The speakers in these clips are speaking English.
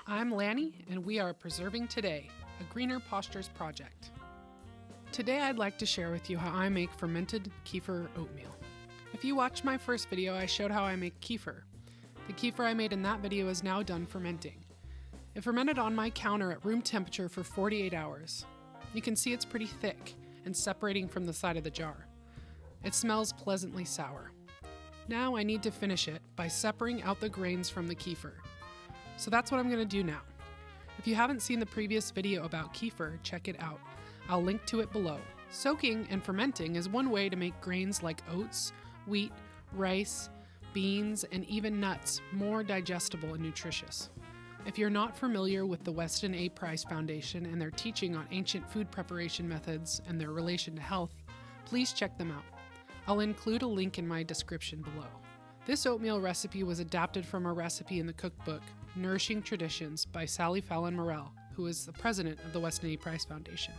I'm Lanny, and we are Preserving Today, a greener pastures project. Today I'd like to share with you how I make fermented kefir oatmeal. If you watched my first video, I showed how I make kefir. The kefir I made in that video is now done fermenting. It fermented on my counter at room temperature for 48 hours. You can see it's pretty thick and separating from the side of the jar. It smells pleasantly sour. Now I need to finish it by separating out the grains from the kefir. So that's what I'm going to do now. If you haven't seen the previous video about kefir, check it out. I'll link to it below. Soaking and fermenting is one way to make grains like oats, wheat, rice, beans, and even nuts more digestible and nutritious. If you're not familiar with the Weston A. Price Foundation and their teaching on ancient food preparation methods and their relation to health, please check them out. I'll include a link in my description below. This oatmeal recipe was adapted from a recipe in the cookbook, Nourishing Traditions by Sally Fallon Morell, who is the president of the Weston A. Price Foundation.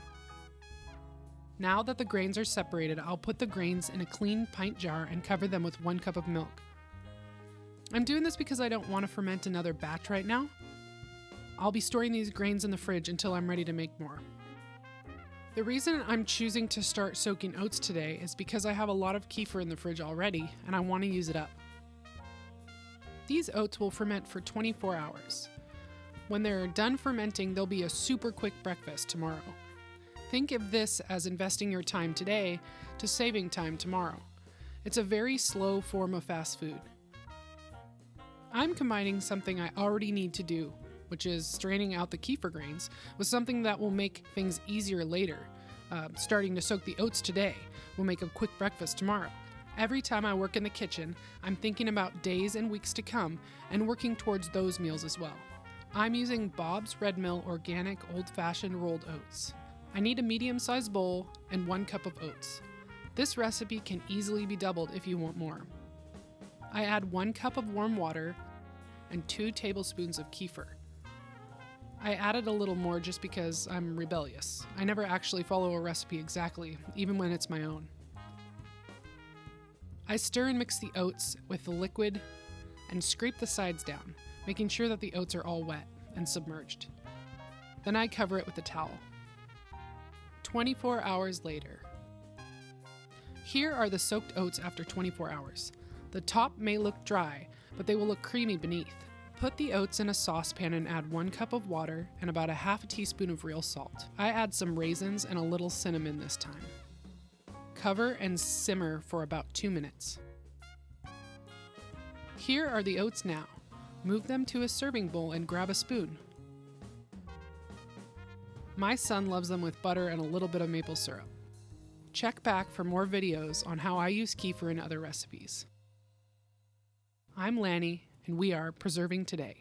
Now that the grains are separated, I'll put the grains in a clean pint jar and cover them with 1 cup of milk. I'm doing this because I don't want to ferment another batch right now. I'll be storing these grains in the fridge until I'm ready to make more. The reason I'm choosing to start soaking oats today is because I have a lot of kefir in the fridge already and I want to use it up. These oats will ferment for 24 hours. When they're done fermenting, they'll be a super quick breakfast tomorrow. Think of this as investing your time today to saving time tomorrow. It's a very slow form of fast food. I'm combining something I already need to do, which is straining out the kefir grains, with something that will make things easier later. Starting to soak the oats today will make a quick breakfast tomorrow. Every time I work in the kitchen, I'm thinking about days and weeks to come and working towards those meals as well. I'm using Bob's Red Mill Organic Old-Fashioned Rolled Oats. I need a medium-sized bowl and 1 cup of oats. This recipe can easily be doubled if you want more. I add 1 cup of warm water and 2 tablespoons of kefir. I added a little more just because I'm rebellious. I never actually follow a recipe exactly, even when it's my own. I stir and mix the oats with the liquid and scrape the sides down, making sure that the oats are all wet and submerged. Then I cover it with a towel. 24 hours later. Here are the soaked oats after 24 hours. The top may look dry, but they will look creamy beneath. Put the oats in a saucepan and add 1 cup of water and about a half teaspoon of real salt. I add some raisins and a little cinnamon this time. Cover and simmer for about 2 minutes. Here are the oats now. Move them to a serving bowl and grab a spoon. My son loves them with butter and a little bit of maple syrup. Check back for more videos on how I use kefir in other recipes. I'm Lanny, and we are Preserving Today.